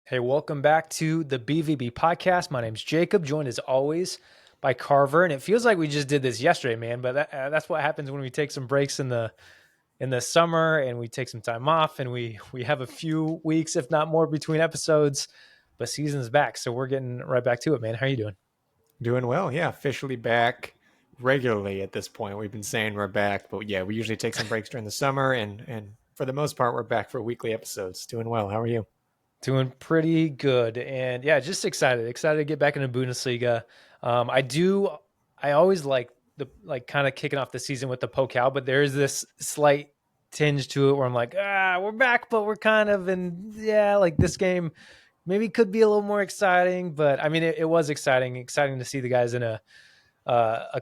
Hey, welcome back to the BVB podcast. My name's Jacob, joined as always by Carver, and it feels like we just did this yesterday, man. But that's what happens when we take some breaks in the summer and we take some time off, and we have a few weeks, if not more, between episodes. But season's back, so we're getting right back to it, man. How are you doing? Doing well, yeah. Officially back regularly at this point. We've been saying we're back, but yeah, we usually take some breaks during the summer, and for the most part, we're back for weekly episodes. Doing well. How are you? Doing pretty good, and yeah, just excited to get back into Bundesliga. I always like kind of kicking off the season with the Pokal, but there is this slight tinge to it where I'm like, we're back, but we're kind of like this game maybe could be a little more exciting. But I mean, it was exciting to see the guys in a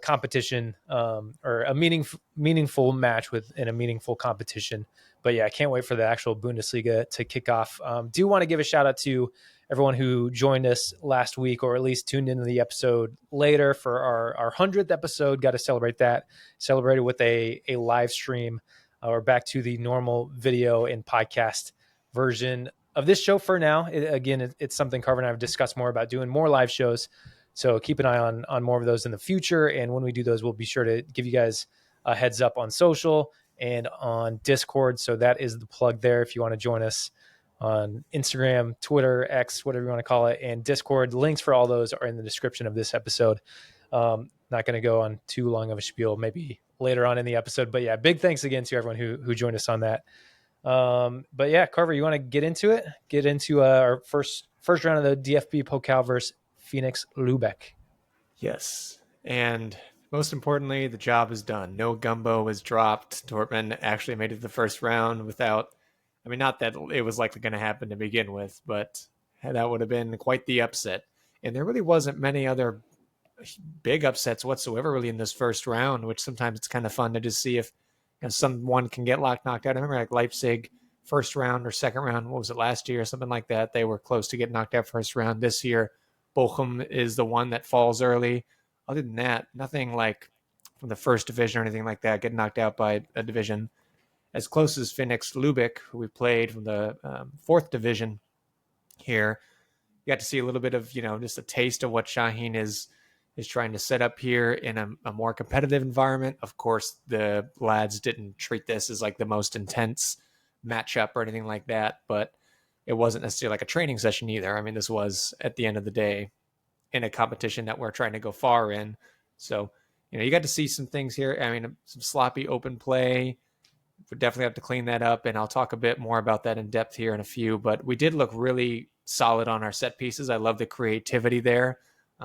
competition or a meaningful match in a meaningful competition. But yeah, I can't wait for the actual Bundesliga to kick off. Do want to give a shout out to everyone who joined us last week, or at least tuned into the episode later for our 100th episode. Got to celebrate that. Celebrated with a live stream. We're back to the normal video and podcast version of this show for now. It's something Carver and I have discussed more about, doing more live shows. So keep an eye on more of those in the future. And when we do those, we'll be sure to give you guys a heads up on social and on Discord. So that is the plug there if you want to join us on Instagram, Twitter, X, whatever you want to call it, and Discord. Links for all those are in the description of this episode. Not going to go on too long of a spiel, maybe later on in the episode. But yeah, big thanks again to everyone who joined us on that. But yeah, Carver, you want to get into it? Get into our first round of the DFB Pokal versus Phönix Lübeck. Yes. And most importantly, the job is done. No gumbo was dropped. Dortmund actually made it to the first round without, I mean, not that it was likely going to happen to begin with, but that would have been quite the upset. And there really wasn't many other big upsets whatsoever really in this first round, which sometimes it's kind of fun to just see if someone can get knocked out. I remember like Leipzig first round or second round, what was it, last year or something like that? They were close to getting knocked out first round. This year, Bochum is the one that falls early. Other than that, nothing like from the first division or anything like that, getting knocked out by a division as close as Phönix Lübeck, who we played from the fourth division here. You got to see a little bit of, just a taste of what Şahin is trying to set up here in a more competitive environment. Of course, the lads didn't treat this as like the most intense matchup or anything like that, but it wasn't necessarily like a training session either. I mean, this was at the end of the day in a competition that we're trying to go far in. So, you got to see some things here. I mean, some sloppy open play. We definitely have to clean that up, and I'll talk a bit more about that in depth here in a few. But we did look really solid on our set pieces. I love the creativity there.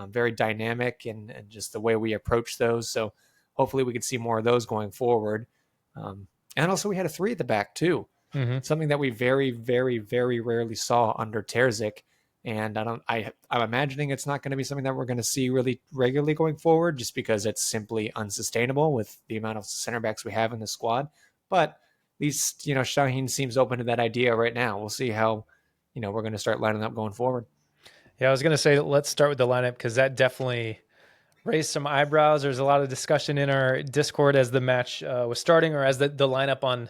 Very dynamic and just the way we approach those. So hopefully we can see more of those going forward. And also we had a 3 at the back too. Mm-hmm. Something that we very, very, very rarely saw under Terzic. And I'm imagining it's not going to be something that we're going to see really regularly going forward, just because it's simply unsustainable with the amount of center backs we have in the squad. But at least, Şahin seems open to that idea right now. We'll see how, we're going to start lining up going forward. Yeah, I was going to say, let's start with the lineup, because that definitely raised some eyebrows. There's a lot of discussion in our Discord as the match was starting, or as the lineup on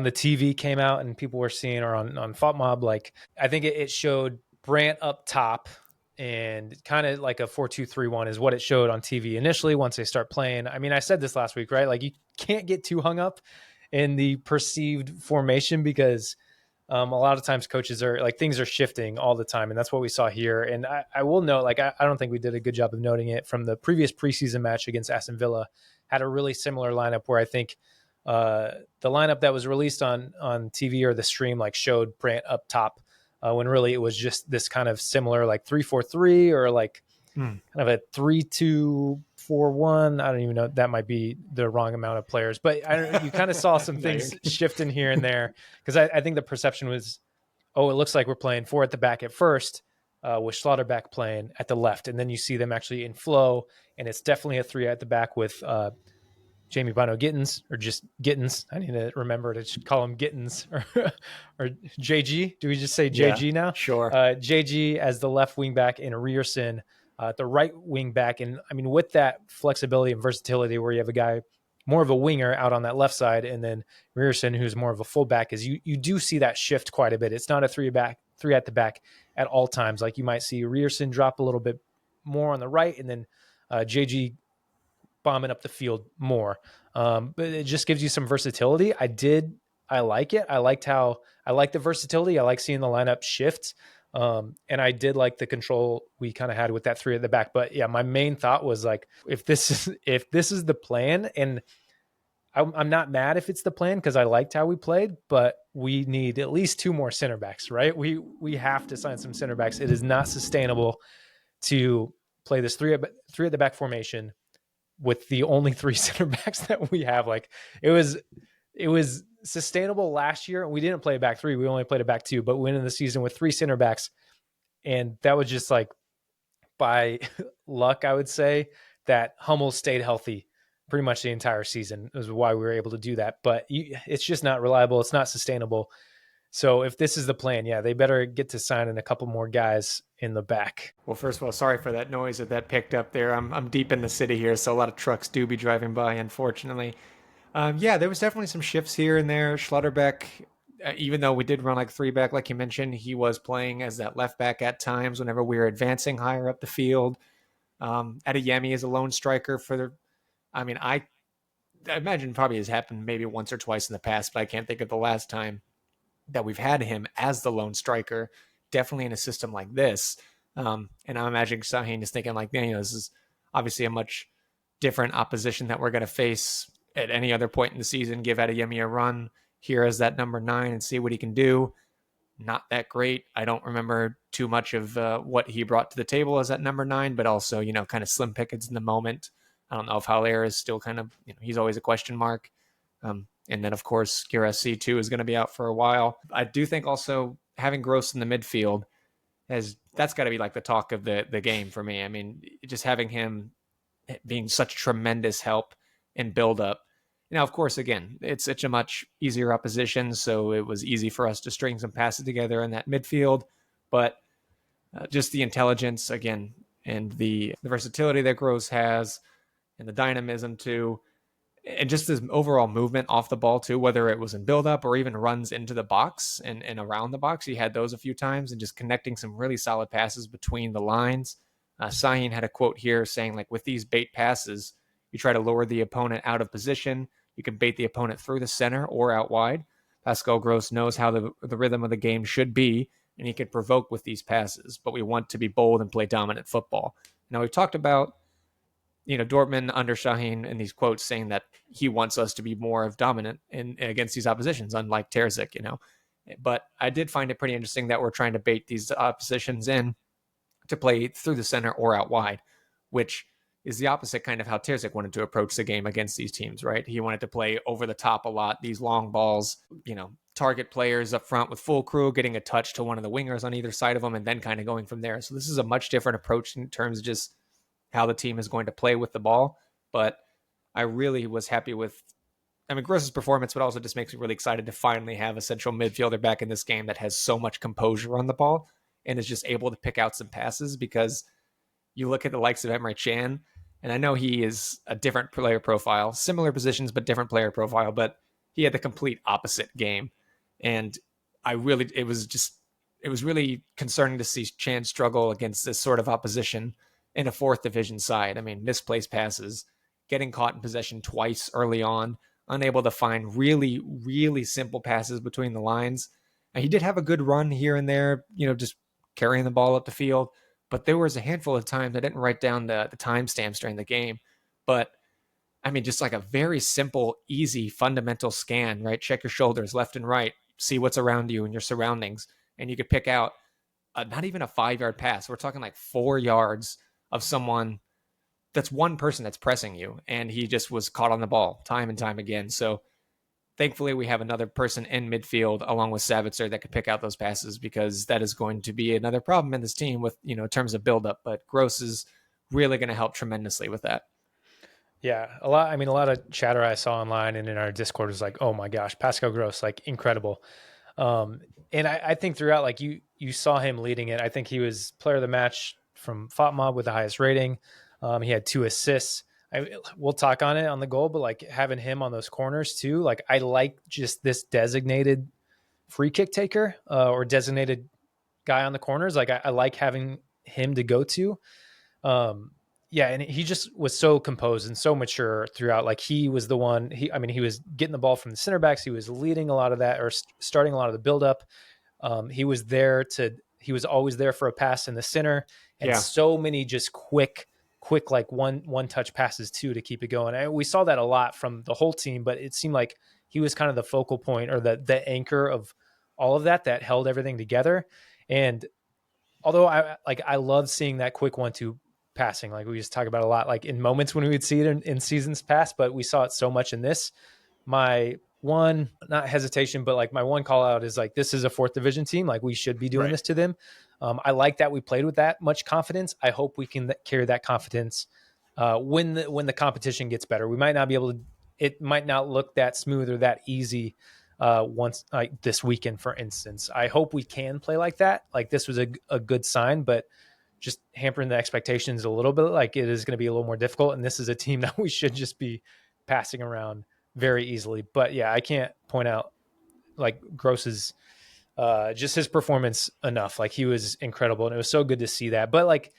the TV came out and people were seeing, or on FotMob. Like, I think it showed Brandt up top, and kind of like a 4-2-3-1 is what it showed on TV initially once they start playing. I mean, I said this last week, right? Like, you can't get too hung up in the perceived formation, because a lot of times coaches are like, things are shifting all the time. And that's what we saw here. And I will note, like, I don't think we did a good job of noting it from the previous preseason match against Aston Villa, had a really similar lineup where I think the lineup that was released on TV or the stream, like, showed Brandt up top, when really it was just this kind of similar, like 3-4-3, or like kind of a 3-2-4-1. I don't even know. That might be the wrong amount of players, but you kind of saw some things shifting here and there, because I think the perception was, it looks like we're playing 4 at the back at first, with Schlotterbeck playing at the left. And then you see them actually in flow, and it's definitely a 3 at the back with Jamie bynoe-gittens, or just Gittens. I need to remember to call him Gittens, or JG. Do we just say JG now? Sure. JG as the left wing back, and Ryerson the right wing back. And I mean, with that flexibility and versatility, where you have a guy more of a winger out on that left side, and then Ryerson, who's more of a fullback, is you do see that shift quite a bit. It's not a three at the back at all times. Like you might see Rierson drop a little bit more on the right, and then JG bombing up the field more. But it just gives you some versatility. I like it. I like the versatility. I like seeing the lineup shift. And I did like the control we kind of had with that three at the back. But yeah, my main thought was like, if this is the plan, and I'm not mad if it's the plan because I liked how we played, but we need at least two more center backs, right? We have to sign some center backs. It is not sustainable to play this three at the back formation with the only three center backs that we have. Like it was sustainable last year, and we didn't play a back three. We only played a back two, but we went in the season with three center backs. And that was just like by luck, I would say, that Hummel stayed healthy pretty much the entire season. Is why we were able to do that. But it's just not reliable. It's not sustainable. So if this is the plan, yeah, they better get to signing a couple more guys in the back. Well, first of all, sorry for that noise that picked up there. I'm deep in the city here, so a lot of trucks do be driving by, unfortunately. Yeah, there was definitely some shifts here and there. Schlotterbeck, even though we did run like three back, like you mentioned, he was playing as that left back at times whenever we were advancing higher up the field. Adeyemi is a lone striker I imagine probably has happened maybe once or twice in the past, but I can't think of the last time that we've had him as the lone striker, definitely in a system like this. And I'm imagining Sahin is thinking like, this is obviously a much different opposition that we're going to face at any other point in the season. Give Adeyemi a run here as that number 9 and see what he can do. Not that great. I don't remember too much of what he brought to the table as that number 9, but also, kind of slim pickings in the moment. I don't know if Haller is still kind of, he's always a question mark. And then, of course, Girassi, too, is going to be out for a while. I do think also having Gross in the midfield, that's got to be like the talk of the game for me. I mean, just having him being such tremendous help in build-up. Now, of course, again, it's such a much easier opposition, so it was easy for us to string some passes together in that midfield. But just the intelligence, again, and the versatility that Gross has, and the dynamism, too, and just his overall movement off the ball too, whether it was in build-up or even runs into the box and around the box. He had those a few times, and just connecting some really solid passes between the lines. Sahin had a quote here saying, like, with these bait passes, you try to lure the opponent out of position. You can bait the opponent through the center or out wide. Pascal Gross knows how the rhythm of the game should be, and he can provoke with these passes, but we want to be bold and play dominant football. Now, we've talked about Dortmund under Sahin in these quotes saying that he wants us to be more of dominant against these oppositions, unlike Terzic, But I did find it pretty interesting that we're trying to bait these oppositions in to play through the center or out wide, which is the opposite kind of how Terzic wanted to approach the game against these teams, right? He wanted to play over the top a lot, these long balls, target players up front with full crew, getting a touch to one of the wingers on either side of them, and then kind of going from there. So this is a much different approach in terms of just how the team is going to play with the ball. But I really was happy with, Gross's performance, but also just makes me really excited to finally have a central midfielder back in this game that has so much composure on the ball and is just able to pick out some passes, because you look at the likes of Emre Can, and I know he is a different player profile, similar positions, but different player profile, but he had the complete opposite game. And it was really concerning to see Chan struggle against this sort of opposition in a fourth division side. Misplaced passes, getting caught in possession twice early on, unable to find really, really simple passes between the lines. And he did have a good run here and there, just carrying the ball up the field. But there was a handful of times, I didn't write down the timestamps during the game, but just like a very simple, easy, fundamental scan, right? Check your shoulders left and right, see what's around you and your surroundings. And you could pick out not even a 5-yard pass. We're talking like 4 yards of someone that's one person that's pressing you, and he just was caught on the ball time and time again. So thankfully we have another person in midfield along with Savitzer that could pick out those passes, because that is going to be another problem in this team with, in terms of buildup. But Gross is really going to help tremendously with that. Yeah, a lot of chatter I saw online and in our Discord was like, oh my gosh, Pascal Gross, like incredible. And I think throughout, like you saw him leading it. I think he was player of the match from FOTMOB with the highest rating. He had 2 assists. We'll talk on it on the goal, but like having him on those corners too, like I like just this designated free kick taker or designated guy on the corners. Like I like having him to go to. Um, yeah, and he just was so composed and so mature throughout. Like he was the one. He was getting the ball from the center backs. He was leading a lot of that, or starting a lot of the buildup. He was there to. He was always there for a pass in the center, and Yeah. so many just quick like one touch passes too to keep it going. And we saw that a lot from the whole team, but it seemed like he was kind of the focal point or the anchor of all of that held everything together. And although I love seeing that quick 1-2 passing, like we just talk about a lot, like in moments when we would see it in seasons past, but we saw it so much in this. My one, not hesitation, but like my one call out is like, this is a 4th division team. Like we should be doing this to them. I like that we played with that much confidence. I hope we can carry that confidence when the competition gets better. We might not be able to, it might not look that smooth or that easy once like this weekend, for instance. I hope we can play like that. Like this was a good sign, but just hampering the expectations a little bit. Like it is going to be a little more difficult. And this is a team that we should just be passing around very easily. But yeah, I can't point out like Gross's just his performance enough. Like he was incredible, and it was so good to see that. But like,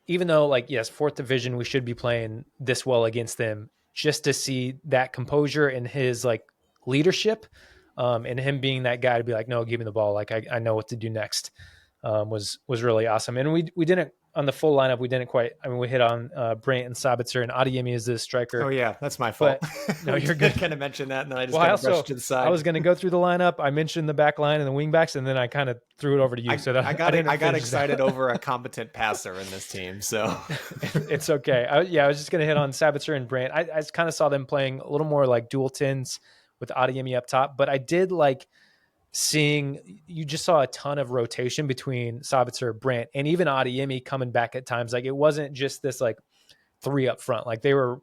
even though like, yes, 4th division, we should be playing this well against them, just to see that composure and his like leadership, and him being that guy to be like, no, give me the ball. Like I know what to do next, was really awesome. And we didn't, on the full lineup, we didn't quite, we hit on Brandt and Sabitzer, and Adeyemi is the striker. Oh yeah, that's my fault. But no, you're good. Kind of mentioned that, and then I just kind of brushed to the side. I was going to go through the lineup. I mentioned the back line and the wing backs, and then I kind of threw it over to you. I got excited over a competent passer in this team, so it's okay. I was just going to hit on Sabitzer and Brandt. I kind of saw them playing a little more like dual tins with Adeyemi up top, but I did like seeing, you just saw a ton of rotation between Sabitzer, Brandt, and even Adeyemi coming back at times. Like it wasn't just this like 3 up front. Like they were,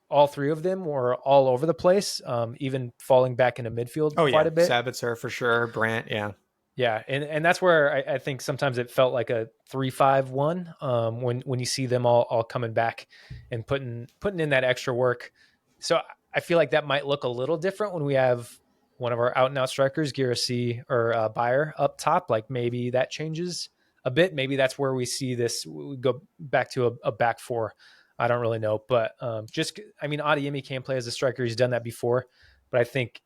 all 3 of them were all over the place, even falling back into midfield quite a bit. Sabitzer for sure, Brandt, yeah. Yeah, and that's where I think sometimes it felt like a 3-5-1 when you see them all coming back and putting in that extra work. So I feel like that might look a little different when we have one of our out and out strikers, Girassi or Bayer up top. Like maybe that changes a bit. Maybe that's where we see this. We go back to a back 4. I don't really know, but Adeyemi can play as a striker. He's done that before, but I think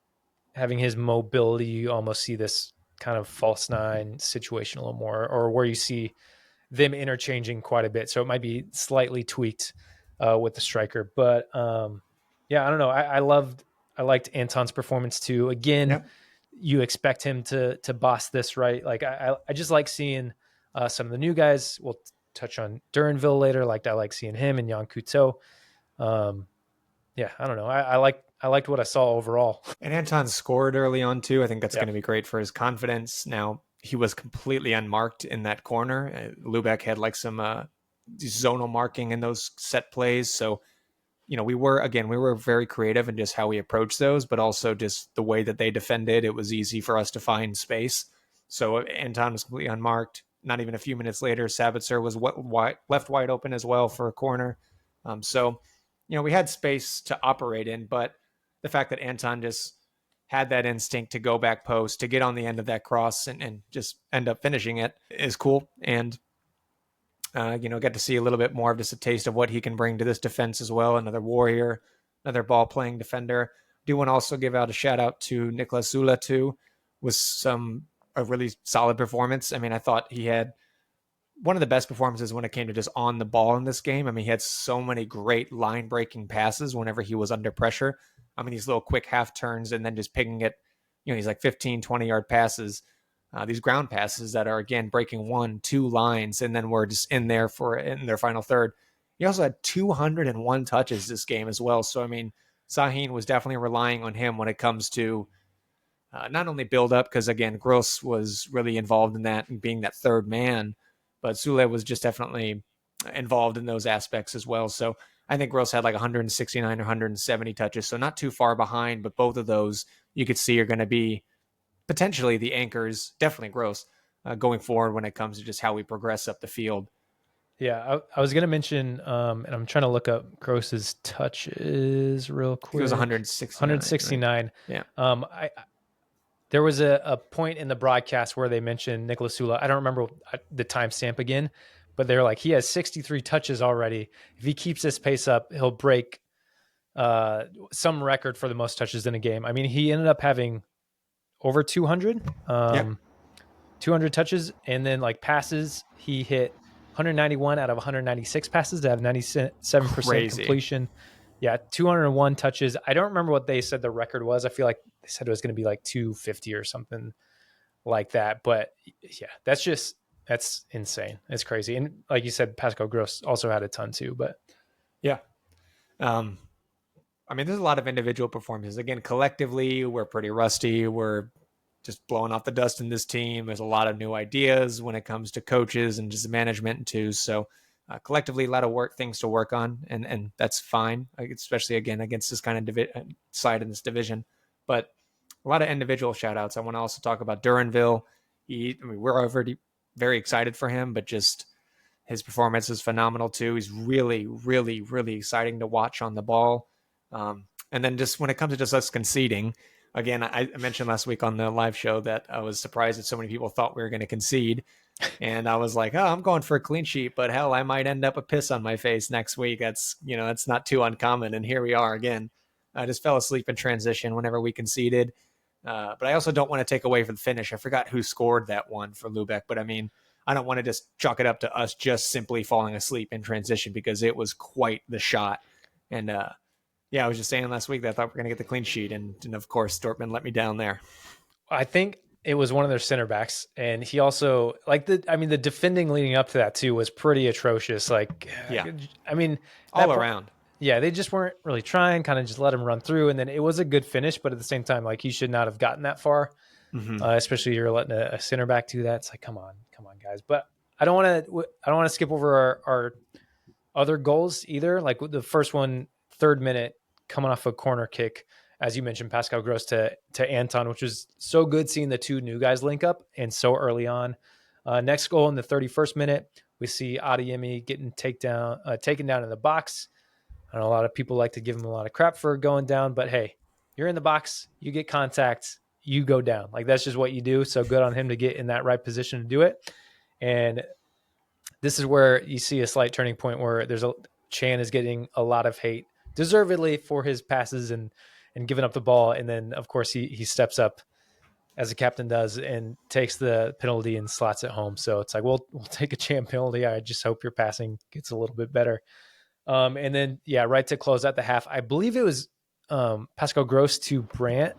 having his mobility, you almost see this kind of false 9 situation a little more, or where you see them interchanging quite a bit. So it might be slightly tweaked with the striker, but yeah, I don't know. I liked Anton's performance too. Again, you expect him to boss this, right? Like I just like seeing some of the new guys. We'll touch on Duranville later. I like seeing him and Jan Couteau. Yeah, I don't know. I liked what I saw overall. And Anton scored early on too. I think that's going to be great for his confidence. Now he was completely unmarked in that corner. Lübeck had like some zonal marking in those set plays. So, we were very creative in just how we approached those, but also just the way that they defended. It was easy for us to find space. So Anton was completely unmarked. Not even a few minutes later, Sabitzer was left wide open as well for a corner. So, we had space to operate in, but the fact that Anton just had that instinct to go back post, to get on the end of that cross and just end up finishing it is cool. And, get to see a little bit more of just a taste of what he can bring to this defense as well. Another warrior, another ball playing defender. Do want to also give out a shout out to Niklas Zula too, with a really solid performance. I thought he had one of the best performances when it came to just on the ball in this game. He had so many great line breaking passes whenever he was under pressure. These little quick half turns and then just picking it, he's like 15, 20-yard passes, these ground passes that are, again, breaking 1-2 lines, and then we're just in there in their final third. He also had 201 touches this game as well. So, Sahin was definitely relying on him when it comes to not only build up, because, again, Gross was really involved in that and being that third man, but Sule was just definitely involved in those aspects as well. So I think Gross had like 169 or 170 touches, so not too far behind, but both of those you could see are going to be potentially the anchors, definitely Gross, going forward when it comes to just how we progress up the field. Yeah, I was going to mention, and I'm trying to look up Gross's touches real quick. He was 169. 169. Right? Yeah. There was a point in the broadcast where they mentioned Nicolas Sula. I don't remember the timestamp again, but they're like, he has 63 touches already. If he keeps this pace up, he'll break some record for the most touches in a game. I mean, he ended up having over 200, Yeah, 200 touches, and then like passes, he hit 191 out of 196 passes to have 97% crazy. completion. Yeah, 201 touches. I don't remember what they said the record was. I feel like they said it was going to be like 250 or something like that. But yeah, that's insane. It's crazy. And like you said, Pascal Gross also had a ton too. But Yeah. Um, I mean, there's a lot of individual performances. Again, collectively, we're pretty rusty. We're just blowing off the dust in this team. There's a lot of new ideas when it comes to coaches and just management too. So collectively, a lot of things to work on, and that's fine, especially again against this kind of side in this division. But a lot of individual shout outs. I want to also talk about Duranville. We're already very excited for him, but just his performance is phenomenal too. He's really, really, really exciting to watch on the ball. And then just when it comes to just us conceding, again, I mentioned last week on the live show that I was surprised that so many people thought we were going to concede. And I was like, oh, I'm going for a clean sheet, but hell, I might end up a piss on my face next week. That's not too uncommon. And here we are again. I just fell asleep in transition whenever we conceded. But I also don't want to take away from the finish. I forgot who scored that one for Lubeck, but I mean, I don't want to just chalk it up to us just simply falling asleep in transition because it was quite the shot. And yeah, I was just saying last week that I thought we were going to get the clean sheet, and of course, Dortmund let me down there. I think it was one of their center backs, and he also the defending leading up to that too was pretty atrocious. Like, Yeah, I mean, all around. Yeah, they just weren't really trying, kind of just let him run through. And then it was a good finish, but at the same time, like he should not have gotten that far, especially you're letting a center back do that. It's like, come on, guys. But I don't want to skip over our other goals either. Like the first one, 3rd minute, coming off a corner kick, as you mentioned, Pascal Gross to Anton, which was so good seeing the two new guys link up and so early on. Next goal in the 31st minute, we see Adeyemi getting taken down in the box. I know a lot of people like to give him a lot of crap for going down, but hey, you're in the box, you get contact, you go down. Like that's just what you do. So good on him to get in that right position to do it. And this is where you see a slight turning point where Chan is getting a lot of hate, deservedly, for his passes and giving up the ball. And then of course he steps up as the captain does and takes the penalty and slots it home. So it's like, we'll take a Chan penalty. I just hope your passing gets a little bit better. And then, yeah, right to close out the half, I believe it was Pascal Gross to Brandt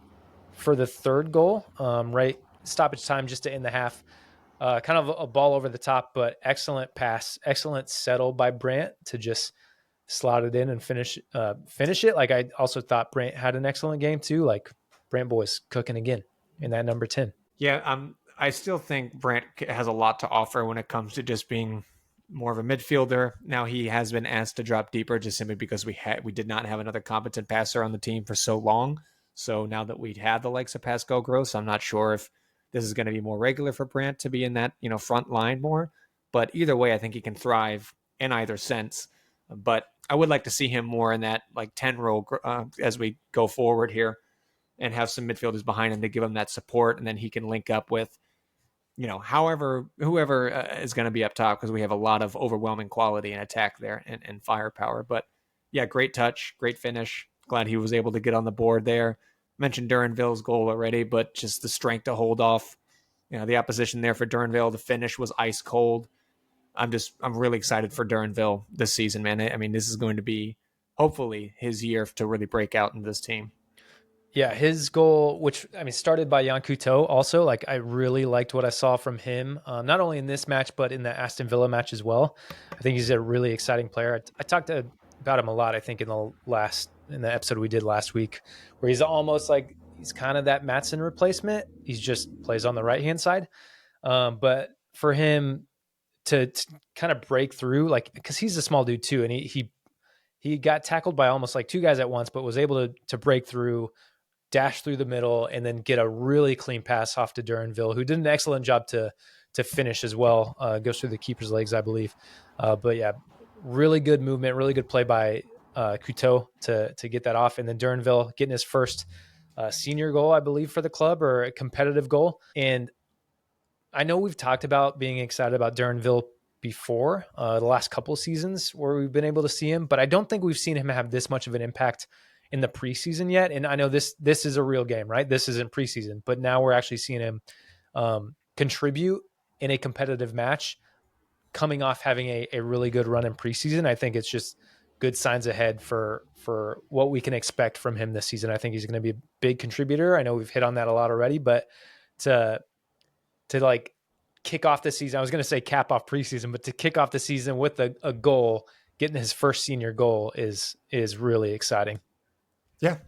for the 3rd goal, right? Stoppage time just to end the half. Kind of a ball over the top, but excellent pass, excellent settle by Brandt to just slot it in and finish it. Like I also thought Brandt had an excellent game too. Like Brandt boy's cooking again in that number 10. Yeah, I still think Brandt has a lot to offer when it comes to just being more of a midfielder. Now he has been asked to drop deeper just simply because we did not have another competent passer on the team for so long. So now that we had the likes of Pascal Gross, I'm not sure if this is going to be more regular for Brandt to be in that front line more. But either way, I think he can thrive in either sense. But I would like to see him more in that like 10 role as we go forward here, and have some midfielders behind him to give him that support, and then he can link up with whoever is going to be up top, because we have a lot of overwhelming quality and attack there and firepower. But yeah, great touch, great finish. Glad he was able to get on the board there. Mentioned Duranville's goal already, but just the strength to hold off, the opposition there for Duranville. The finish was ice cold. I'm really excited for Duranville this season, man. I mean, this is going to be hopefully his year to really break out in this team. Yeah, his goal, which started by Jan Couto, also, like I really liked what I saw from him, not only in this match but in the Aston Villa match as well. I think he's a really exciting player. I talked about him a lot, I think, in the episode we did last week, where he's almost like he's kind of that Maatsen replacement. He just plays on the right hand side, but for him to kind of break through, like because he's a small dude too, and he got tackled by almost like 2 guys at once, but was able to break through, dash through the middle, and then get a really clean pass off to Duranville, who did an excellent job to finish as well. Goes through the keeper's legs, I believe. But yeah, really good movement, really good play by Couto to get that off. And then Duranville getting his first senior goal, I believe, for the club, or a competitive goal. And I know we've talked about being excited about Duranville before, the last couple of seasons where we've been able to see him, but I don't think we've seen him have this much of an impact in the preseason yet. And I know this is a real game, right? This isn't preseason, but now we're actually seeing him contribute in a competitive match, coming off having a really good run in preseason. I think it's just good signs ahead for what we can expect from him this season. I think he's going to be a big contributor. I know we've hit on that a lot already, but to like kick off the season, I was going to say cap off preseason, but to kick off the season with a goal, getting his first senior goal is really exciting. Yeah.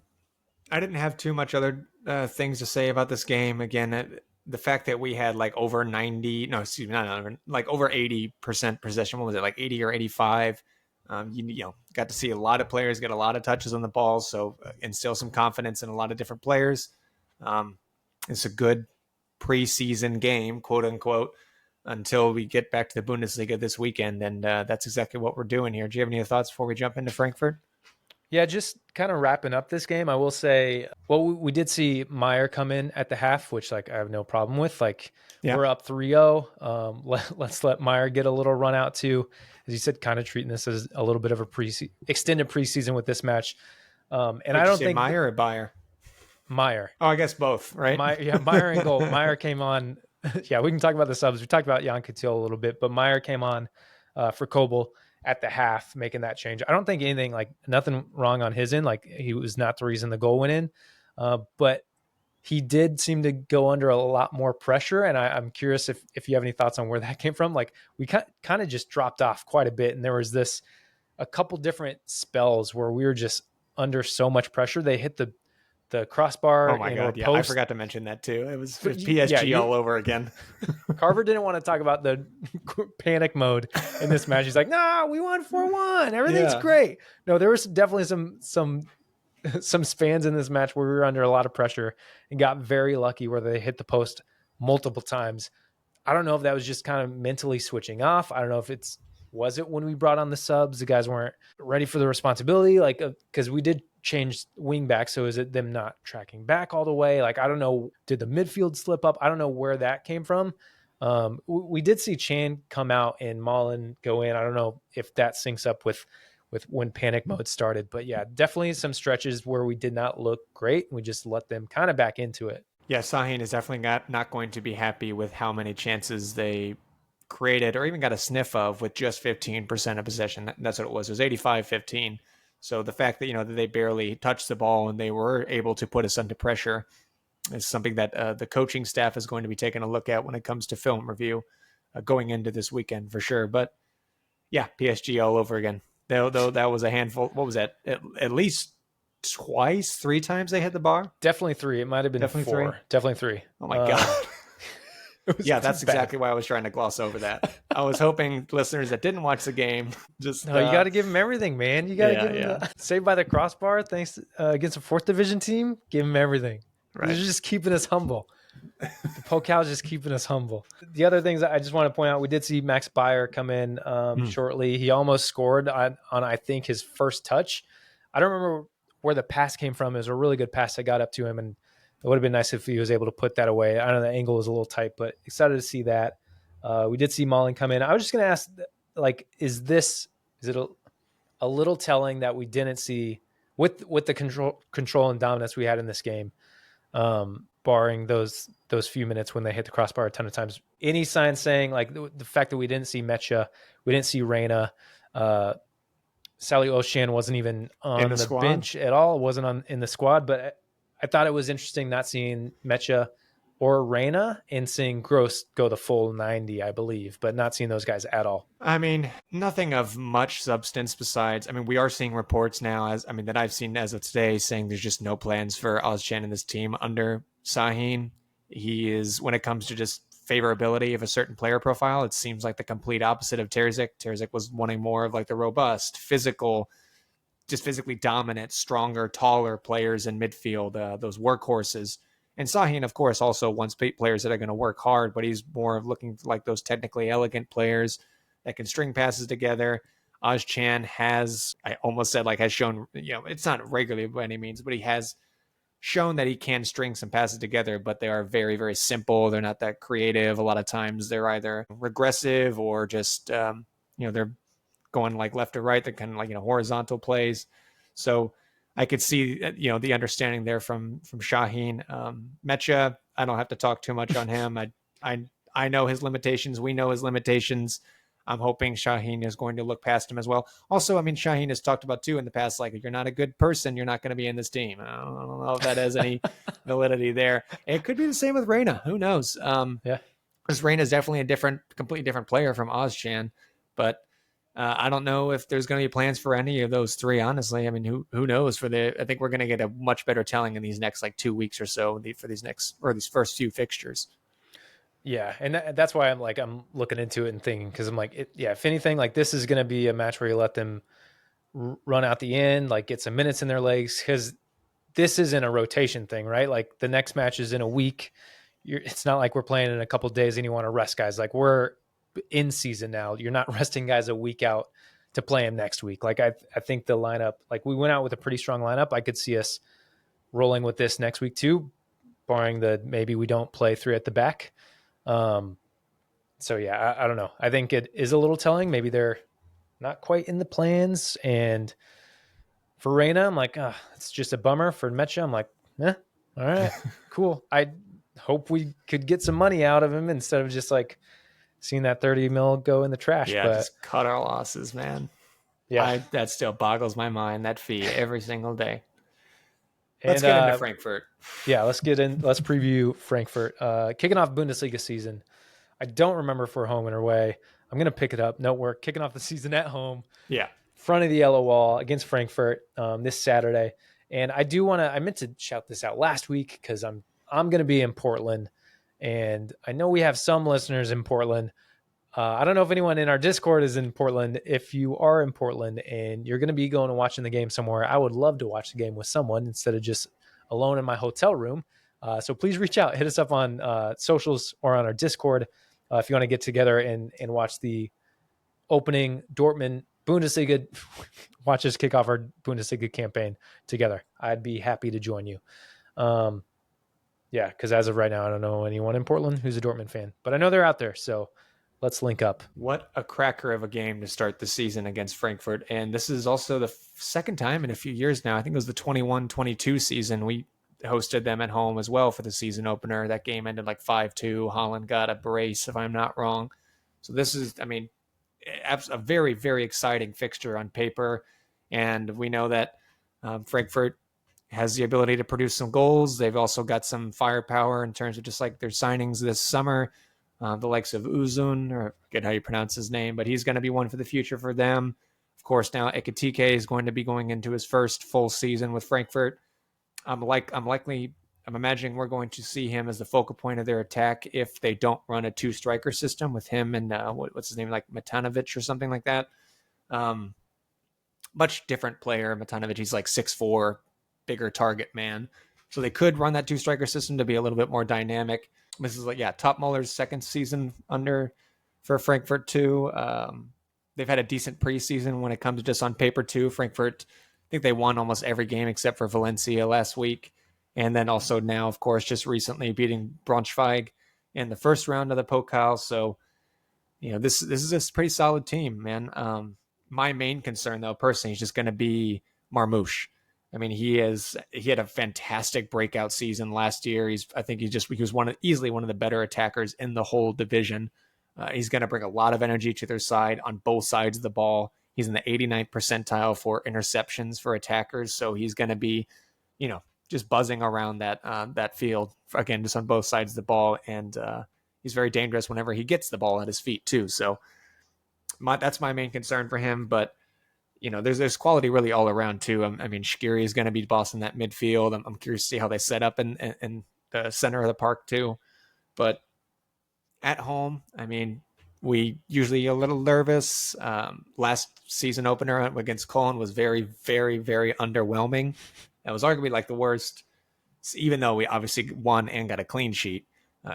I didn't have too much other things to say about this game. Again, the fact that we had like over 90, no, excuse me, not like over 80% possession. What was it, like 80 or 85? You know, got to see a lot of players get a lot of touches on the ball, so instill some confidence in a lot of different players. It's a good preseason game, quote unquote, until we get back to the Bundesliga this weekend, and that's exactly what we're doing here. Do you have any thoughts before we jump into Frankfurt? Yeah, just kind of wrapping up this game, I will say, well, we did see Meyer come in at the half, which like I have no problem with. Like we're up 3-0. Let's let Meyer get a little run out too. As you said, kind of treating this as a little bit of a extended preseason with this match. And What'd I don't say, think Meyer or Bayer? Meyer. Oh, I guess both, right? Meyer and goal. Meyer came on. Yeah, we can talk about the subs. We talked about Jan Coutil a little bit, but Meyer came on for Kobel at the half, making that change. I don't think anything, like nothing wrong on his end. Like he was not the reason the goal went in, but he did seem to go under a lot more pressure. And I'm curious if you have any thoughts on where that came from. Like we kind of just dropped off quite a bit. And there was a couple different spells where we were just under so much pressure. They hit the crossbar. Oh my God. Yeah. I forgot to mention that too. It was PSG all over again. Carver didn't want to talk about the panic mode in this match. He's like, "No, we won 4-1. Everything's great." No, there was definitely some spans in this match where we were under a lot of pressure and got very lucky where they hit the post multiple times. I don't know if that was just kind of mentally switching off. I don't know if was it when we brought on the subs, the guys weren't ready for the responsibility, like because we did change wing back. So is it them not tracking back all the way? Like, I don't know. Did the midfield slip up? I don't know where that came from. We did see Chan come out and Mullen go in. I don't know if that syncs up with when panic mode started, but yeah, definitely some stretches where we did not look great. We just let them kind of back into it. Yeah, Sahin is definitely not going to be happy with how many chances they created or even got a sniff of with just 15% of possession. That's what it was. It was 85-15. So the fact that, that they barely touched the ball and they were able to put us under pressure is something that the coaching staff is going to be taking a look at when it comes to film review going into this weekend for sure. But yeah, PSG all over again. Though that was a handful. What was that? At least twice, 3 times they hit the bar? Definitely 3. It might have been Definitely 4. 3? Definitely 3. Oh my God. Yeah, that's exactly why I was trying to gloss over that. I was hoping listeners that didn't watch the game just... No, you got to give him everything, man. You got to give him saved by the crossbar, thanks against a 4th division team. Give him everything. Right. They're just keeping us humble. The Pokal is just keeping us humble. The other things I just want to point out, we did see Max Bayer come in shortly. He almost scored on I think his first touch. I don't remember where the pass came from. It was a really good pass that got up to him, and it would have been nice if he was able to put that away. I know the angle was a little tight, but excited to see that. We did see Mullen come in. I was just going to ask, like, is it a little telling that we didn't see with the control and dominance we had in this game, barring those few minutes when they hit the crossbar a ton of times? Any signs saying like the fact that we didn't see Mecha, we didn't see Reina, Sally Oshan wasn't even on the bench at all. Wasn't in the squad, but I thought it was interesting not seeing Mecha or Reina and seeing Gross go the full 90, I believe, but not seeing those guys at all. I mean, nothing of much substance besides, we are seeing reports now that I've seen as of today saying there's just no plans for Ozcan and this team under Sahin. He is, when it comes to just favorability of a certain player profile, it seems like the complete opposite of Terzic. Terzic was wanting more of like the robust, physical, just physically dominant, stronger, taller players in midfield, those workhorses. And Sahin, of course, also wants players that are going to work hard, but he's more of looking like those technically elegant players that can string passes together. Ozcan has shown, it's not regularly by any means, but he has shown that he can string some passes together, but they are very, very simple. They're not that creative. A lot of times they're either regressive or just, they're going like left to right. They're kind of like, horizontal plays. So I could see, the understanding there from Shaheen. Mecha, I don't have to talk too much on him. I know his limitations. We know his limitations. I'm hoping Shaheen is going to look past him as well. Also, I mean, Shaheen has talked about too in the past, like, if you're not a good person, you're not going to be in this team. I don't know if that has any validity there. It could be the same with Reina. Who knows? Yeah. Because Reina is definitely a completely different player from Ozchan, but I don't know if there's going to be plans for any of those three. Honestly, I mean, who knows? I think we're going to get a much better telling in these next like 2 weeks or so for these first few fixtures. Yeah, and that's why I'm looking into it and thinking, because I'm like, if anything, like this is going to be a match where you let them run out the end, like get some minutes in their legs, because this isn't a rotation thing, right? Like the next match is in a week. It's not like we're playing in a couple of days and you want to rest guys. Like we're in season now. You're not resting guys a week out to play them next week. Like I think the lineup, like we went out with a pretty strong lineup. I could see us rolling with this next week too, barring maybe we don't play three at the back. So yeah, I don't know. I think it is a little telling. Maybe they're not quite in the plans. And for Reina, I'm like, it's just a bummer. For Mecha, I'm like, all right, cool. I hope we could get some money out of him instead of just like seeing that 30 mil go in the trash. Yeah, but just cut our losses, man. Yeah, that still boggles my mind, that fee every single day. And, let's get into Frankfurt. Yeah, let's preview Frankfurt. Kicking off Bundesliga season. I don't remember if we're home and away. I'm going to pick it up. No, we're kicking off the season at home. Yeah. Front of the yellow wall against Frankfurt this Saturday. And I meant to shout this out last week because I'm going to be in Portland. And I know we have some listeners in Portland. I don't know if anyone in our Discord is in Portland. If you are in Portland and you're going to be going and watching the game somewhere, I would love to watch the game with someone instead of just alone in my hotel room. So please reach out, hit us up on socials or on our Discord if you want to get together and watch the opening Dortmund Bundesliga, watch us kick off our Bundesliga campaign together. I'd be happy to join you. Yeah, because as of right now, I don't know anyone in Portland who's a Dortmund fan, but I know they're out there. So let's link up. What a cracker of a game to start the season against Frankfurt. And this is also the second time in a few years now. I think it was the 21-22 season. We hosted them at home as well for the season opener. That game ended like 5-2. Holland got a brace, if I'm not wrong. So this is, I mean, a very, very exciting fixture on paper. And we know that Frankfurt has the ability to produce some goals. They've also got some firepower in terms of just like their signings this summer. The likes of Uzun, or I forget how you pronounce his name, but he's going to be one for the future for them. Of course, now Ekitike is going to be going into his first full season with Frankfurt. I'm imagining we're going to see him as the focal point of their attack if they don't run a two-striker system with him and what's his name, like Matanovic or something like that. Much different player, Matanovic. He's like 6'4", bigger target man. So they could run that two-striker system to be a little bit more dynamic. This is Topmuller's second season for Frankfurt too. They've had a decent preseason when it comes to just on paper too. Frankfurt, I think they won almost every game except for Valencia last week. And then also now, of course, just recently beating Braunschweig in the first round of the Pokal. So, this is a pretty solid team, man. My main concern though, personally, is just going to be Marmouche. I mean, he had a fantastic breakout season last year. He was easily one of the better attackers in the whole division. He's going to bring a lot of energy to their side on both sides of the ball. He's in the 89th percentile for interceptions for attackers. So he's going to be, just buzzing around that field again, just on both sides of the ball. And he's very dangerous whenever he gets the ball at his feet too. So that's my main concern for him. But there's quality really all around too. I mean, Shaqiri is going to be bossing that midfield. I'm curious to see how they set up in the center of the park too. But at home, I mean, we usually a little nervous. Last season opener against Cologne was very, very, very underwhelming. That was arguably like the worst, even though we obviously won and got a clean sheet.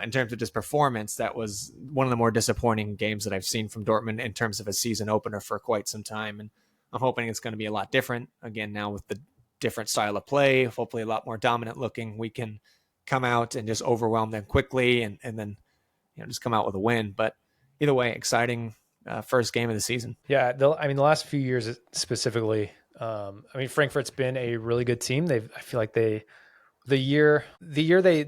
In terms of just performance, that was one of the more disappointing games that I've seen from Dortmund in terms of a season opener for quite some time. And I'm hoping it's going to be a lot different again now with the different style of play, hopefully a lot more dominant looking, we can come out and just overwhelm them quickly and then just come out with a win. But either way, exciting first game of the season. Yeah, the last few years specifically, Frankfurt's been a really good team. I feel like the year they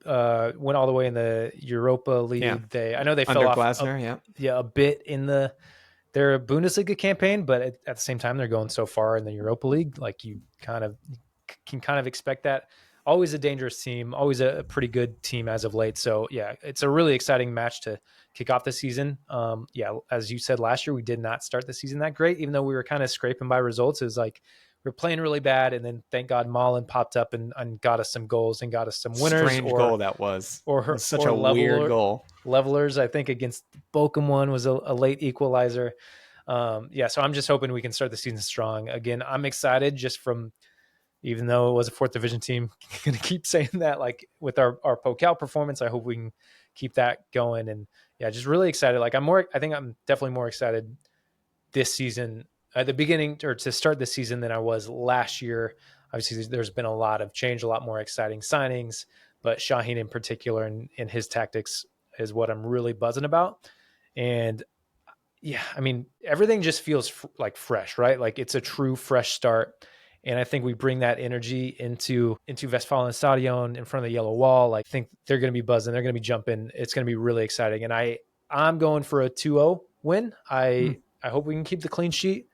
went all the way in the Europa League. Yeah. I know they Under fell off Glasner, a bit in their Bundesliga campaign, but at the same time they're going so far in the Europa League, like you can kind of expect that. Always a dangerous team, always a pretty good team as of late. So yeah, it's a really exciting match to kick off the season. As you said, last year we did not start the season that great, even though we were kind of scraping by results. It was like we are playing really bad, and then thank God Mullen popped up and got us some goals and got us some winners. Strange goal that was. Or it was such a weird goal. Levelers, I think, against Bochum one was a late equalizer. So I'm just hoping we can start the season strong. Again, I'm excited just from, even though it was a fourth division team, going to keep saying that, like with our Pokal performance, I hope we can keep that going. And yeah, just really excited. Like I think I'm definitely more excited this season at the beginning or to start the season than I was last year. Obviously there's been a lot of change, a lot more exciting signings, but Şahin in particular and his tactics is what I'm really buzzing about. And yeah, everything just feels like fresh, right? Like it's a true fresh start. And I think we bring that energy into Westfalenstadion in front of the yellow wall. Like, I think they're going to be buzzing. They're going to be jumping. It's going to be really exciting. And I'm going for a 2-0 win. I hope we can keep the clean sheet.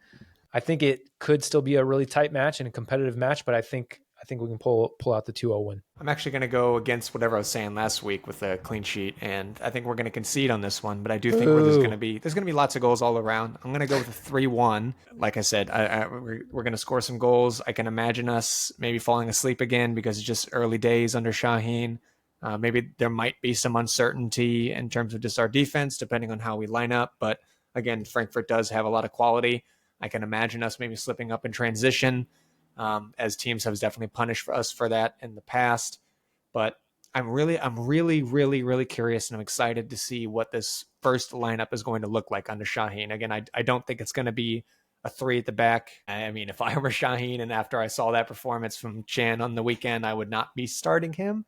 I think it could still be a really tight match and a competitive match, but I think we can pull out the 2-0 win. I'm actually going to go against whatever I was saying last week with the clean sheet, and I think we're going to concede on this one. But I do think there's going to be lots of goals all around. I'm going to go with a 3-1. Like I said, we're going to score some goals. I can imagine us maybe falling asleep again because it's just early days under Şahin. Maybe there might be some uncertainty in terms of just our defense, depending on how we line up. But again, Frankfurt does have a lot of quality. I can imagine us maybe slipping up in transition, as teams have definitely punished us for that in the past. But I'm really curious, and I'm excited to see what this first lineup is going to look like under Şahin. Again, I don't think it's going to be a 3 at the back. If I were Şahin and after I saw that performance from Chan on the weekend, I would not be starting him.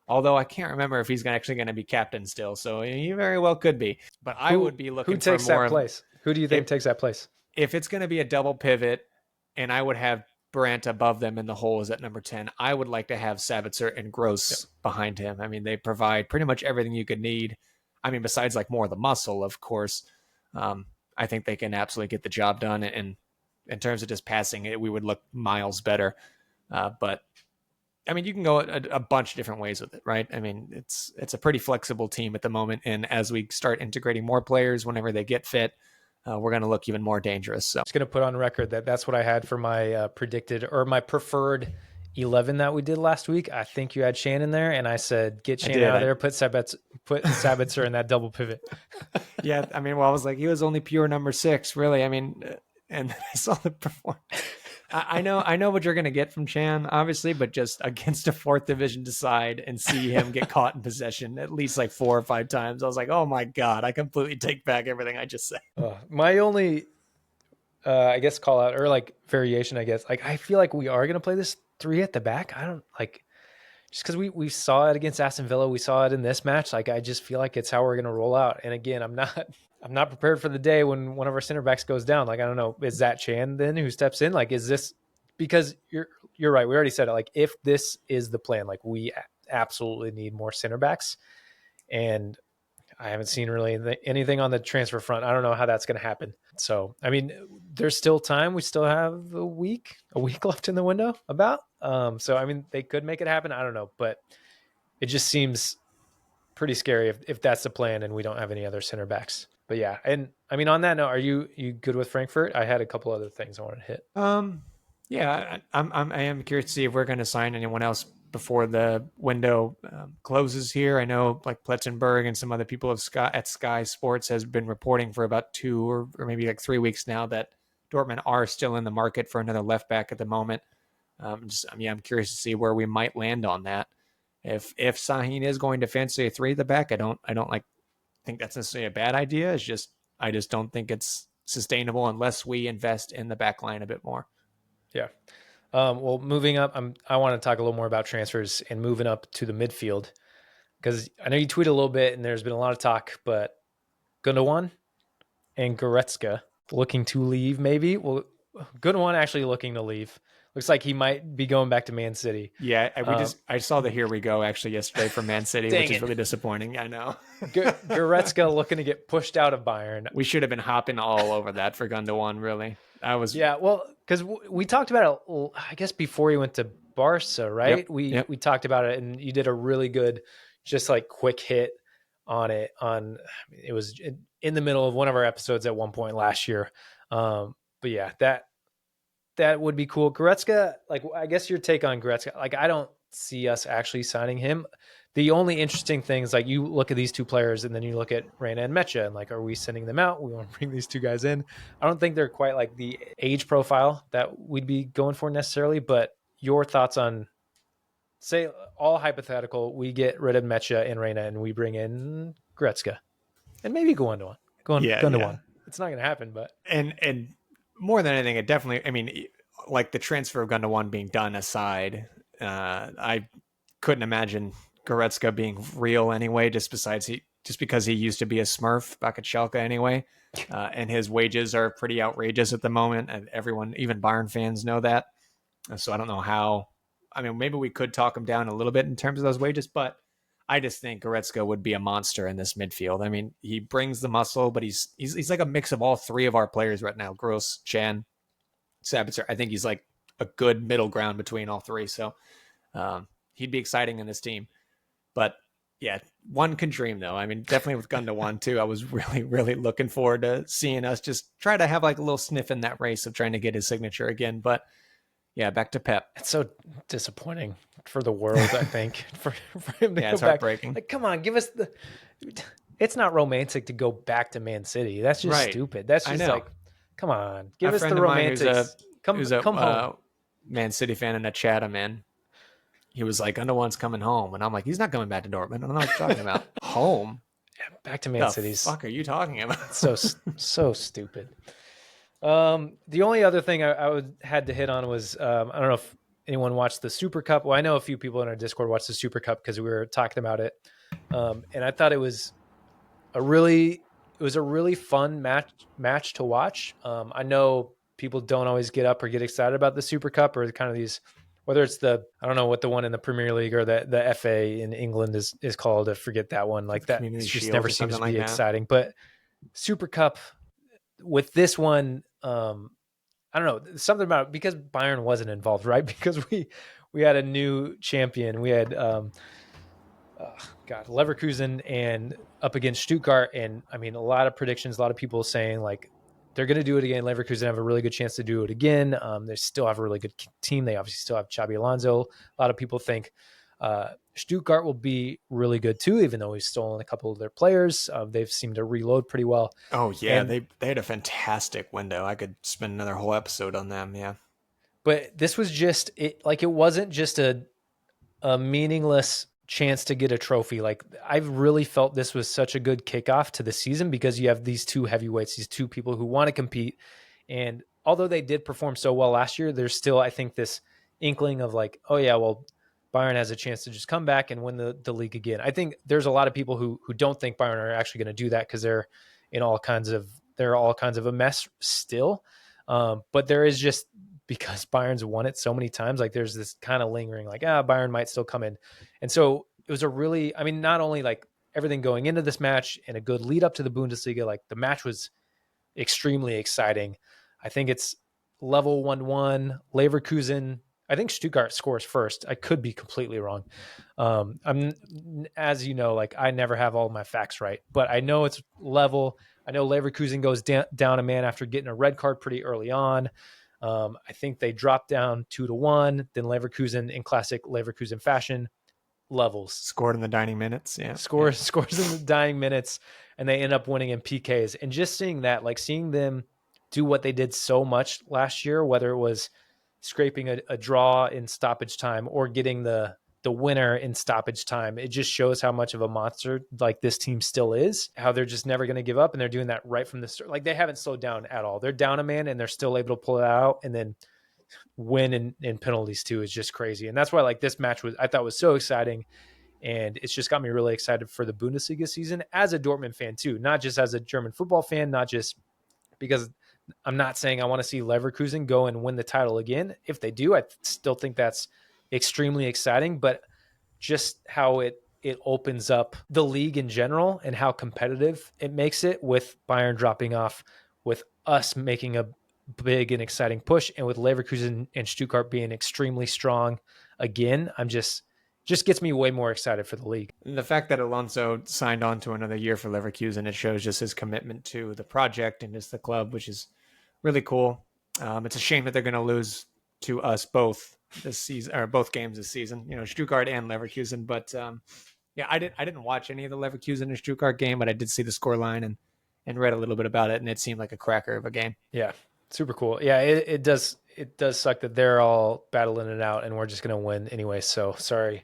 Although I can't remember if he's actually going to be captain still, so he very well could be. But I would be looking for more. Who takes that place? Who do you think takes that place? If it's going to be a double pivot, and I would have Brandt above them in the holes at number 10, I would like to have Savitzer and Gross behind him. They provide pretty much everything you could need. Besides like more of the muscle, of course. I think they can absolutely get the job done. And in terms of just passing it, we would look miles better. But you can go a bunch of different ways with it, right? It's a pretty flexible team at the moment. And as we start integrating more players whenever they get fit, we're going to look even more dangerous. So I'm just going to put on record that's what I had for my predicted or my preferred 11 that we did last week. I think you had Shan in there, and I said, get Shan out of there, put Sabitzer in that double pivot. Yeah, I was like, he was only pure number 6, really. And I saw the performance. I know what you're going to get from Chan, obviously, but just against a 4th division side and see him get caught in possession at least like 4 or 5 times, I was like, oh my God, I completely take back everything I just said. My only, I guess, call out or like variation, I guess, like I feel like we are going to play this 3 at the back. I don't like, just because we saw it against Aston Villa, we saw it in this match. Like I just feel like it's how we're going to roll out. And again, I'm not prepared for the day when one of our center backs goes down. Like, I don't know, is that Chan then who steps in? Like, is this, because you're right. We already said it. Like, if this is the plan, like we absolutely need more center backs. And I haven't seen really anything on the transfer front. I don't know how that's going to happen. So, there's still time. We still have a week left in the window about. So, they could make it happen. I don't know, but it just seems pretty scary if that's the plan and we don't have any other center backs. But yeah, and on that note, are you good with Frankfurt? I had a couple other things I wanted to hit. Yeah, I am curious to see if we're going to sign anyone else before the window closes here. I know like Plettenberg and some other people at Sky Sports has been reporting for about 2 or maybe like 3 weeks now that Dortmund are still in the market for another left back at the moment. I'm curious to see where we might land on that. If Şahin is going to fancy a 3 at the back, I don't think that's necessarily a bad idea. I just don't think it's sustainable unless we invest in the back line a bit more. Yeah. Well, moving up, I want to talk a little more about transfers and moving up to the midfield because I know you tweeted a little bit and there's been a lot of talk, but Gundogan and Goretzka looking to leave, maybe. Well, Gundogan actually looking to leave. Looks like he might be going back to Man City. Yeah, I saw the here we go actually yesterday from Man City, which is really disappointing. I know. Goretzka looking to get pushed out of Bayern. We should have been hopping all over that for Gundogan, really. Yeah, well, because we talked about it, I guess, before he went to Barca, right? Yep. We talked about it, and you did a really good, just like quick hit on it. It was in the middle of one of our episodes at one point last year. But yeah, that would be cool. Goretzka, like, I guess your take on Goretzka, like, I don't see us actually signing him. The only interesting thing is, like, you look at these two players and then you look at Reyna and Mecha and, like, are we sending them out? We want to bring these two guys in. I don't think they're quite like the age profile that we'd be going for necessarily, but your thoughts on, say, all hypothetical, we get rid of Mecha and Reyna and we bring in Goretzka and maybe Gundogan. Yeah. It's not going to happen, but. And more than anything, it definitely, I mean, like the transfer of Gundogan being done aside, I couldn't imagine Goretzka being real anyway, just because he used to be a Smurf back at Schalke anyway. And his wages are pretty outrageous at the moment. And everyone, even Bayern fans, know that. So I don't know how, I mean, maybe we could talk him down a little bit in terms of those wages, but I just think Goretzka would be a monster in this midfield. I mean, he brings the muscle, but he's like a mix of all three of our players right now. Gross, Chan, Sabitzer. I think he's like a good middle ground between all three. So he'd be exciting in this team. But yeah, one can dream though. I mean, definitely with Gundogan too. I was really, really looking forward to seeing us just try to have like a little sniff in that race of trying to get his signature again. But yeah, back to Pep. It's so disappointing for the world, I think, for him to go it's back. Heartbreaking. Like, come on, give us the. It's not romantic to go back to Man City. That's just stupid. That's just like, come on, give us the romantics. Come home. Man City fan in a chat, man. He was like, Gundogan's coming home, and I'm like, he's not coming back to Dortmund. I don't know what you're talking about. Home? Yeah, back to Man City. What the fuck are you talking about? so stupid. The only other thing I had to hit on was I don't know if anyone watched the Super Cup. Well, I know a few people in our Discord watched the Super Cup because we were talking about it, and I thought it was a really fun match to watch. I know people don't always get up or get excited about the Super Cup or kind of these, whether it's I don't know what the one in the Premier League or the FA in England is called. I forget that one. Like that, it just never seems to be exciting. But Super Cup with this one, I don't know, something about it, because Bayern wasn't involved, right? Because we had a new champion. We had Leverkusen and up against Stuttgart, and I mean, a lot of predictions, a lot of people saying like they're going to do it again. Leverkusen have a really good chance to do it again. They still have a really good team. They obviously still have Xabi Alonso. A lot of people think Stuttgart will be really good too, even though we've stolen a couple of their players. They've seemed to reload pretty well. Oh yeah, and they had a fantastic window. I could spend another whole episode on them. Yeah, but this was just it wasn't just a meaningless chance to get a trophy. Like, I've really felt this was such a good kickoff to the season because you have these two heavyweights, these two people who want to compete. And although they did perform so well last year, there's still, I think, this inkling of like, oh yeah, well, Bayern has a chance to just come back and win the league again. I think there's a lot of people who don't think Bayern are actually going to do that because they're all kinds of a mess still. But there is just, because Bayern's won it so many times, like there's this kind of lingering, like, Bayern might still come in. And so it was not only like everything going into this match and a good lead up to the Bundesliga, like the match was extremely exciting. I think it's level 1-1. Leverkusen, I think Stuttgart scores first. I could be completely wrong. I'm, as you know, like I never have all my facts right, but I know it's level. I know Leverkusen goes down a man after getting a red card pretty early on. I think they dropped down 2-1. Then Leverkusen, in classic Leverkusen fashion, levels. Scored in the dying minutes. Yeah. Scores in the dying minutes, and they end up winning in PKs. And just seeing that, like seeing them do what they did so much last year, whether it was scraping a draw in stoppage time or getting the winner in stoppage time, it just shows how much of a monster like this team still is, how they're just never going to give up. And they're doing that right from the start. Like they haven't slowed down at all. They're down a man and they're still able to pull it out. And then win in penalties too is just crazy. And that's why like this match I thought was so exciting. And it's just got me really excited for the Bundesliga season as a Dortmund fan too, not just as a German football fan, not just because I'm not saying I want to see Leverkusen go and win the title again. If they do, I still think that's extremely exciting, but just how it opens up the league in general and how competitive it makes it, with Bayern dropping off, with us making a big and exciting push, and with Leverkusen and Stuttgart being extremely strong again. I'm just gets me way more excited for the league. And the fact that Alonso signed on to another year for Leverkusen, it shows just his commitment to the project and just the club, which is really cool. It's a shame that they're going to lose to us both this season, or both games this season, Stuttgart and Leverkusen. But yeah, I didn't watch any of the Leverkusen and Stuttgart game, but I did see the scoreline and read a little bit about it, and it seemed like a cracker of a game. Yeah, super cool. Yeah, it does suck that they're all battling it out and we're just going to win anyway. So sorry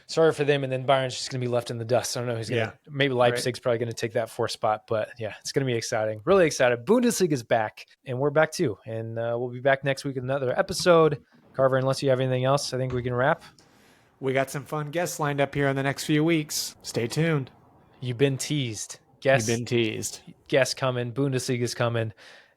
for them. And then Bayern's just going to be left in the dust. I don't know who's going to, maybe Leipzig's probably going to take that 4th spot, but yeah, it's going to be exciting. Really excited. Bundesliga's back and we're back too. And we'll be back next week with another episode. Carver, unless you have anything else, I think we can wrap. We got some fun guests lined up here in the next few weeks. Stay tuned. You've been teased. You've been teased. Guests coming. Bundesliga's coming.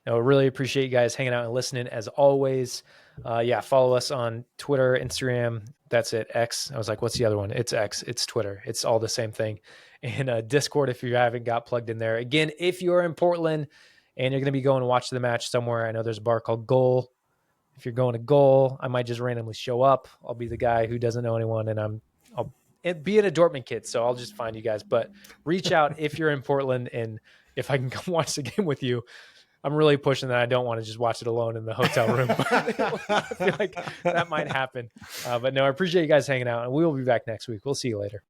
I really appreciate you guys hanging out and listening as always. Follow us on Twitter, Instagram. That's it. X. I was like, what's the other one? It's X. It's Twitter. It's all the same thing. And Discord, if you haven't got plugged in there. Again, if you're in Portland and you're going to be going to watch the match somewhere, I know there's a bar called Goal. If you're going to Goal, I might just randomly show up. I'll be the guy who doesn't know anyone, and I'll be a Dortmund kid, so I'll just find you guys. But reach out if you're in Portland, and if I can come watch the game with you. I'm really pushing that. I don't want to just watch it alone in the hotel room. I feel like that might happen. But no, I appreciate you guys hanging out, and we will be back next week. We'll see you later.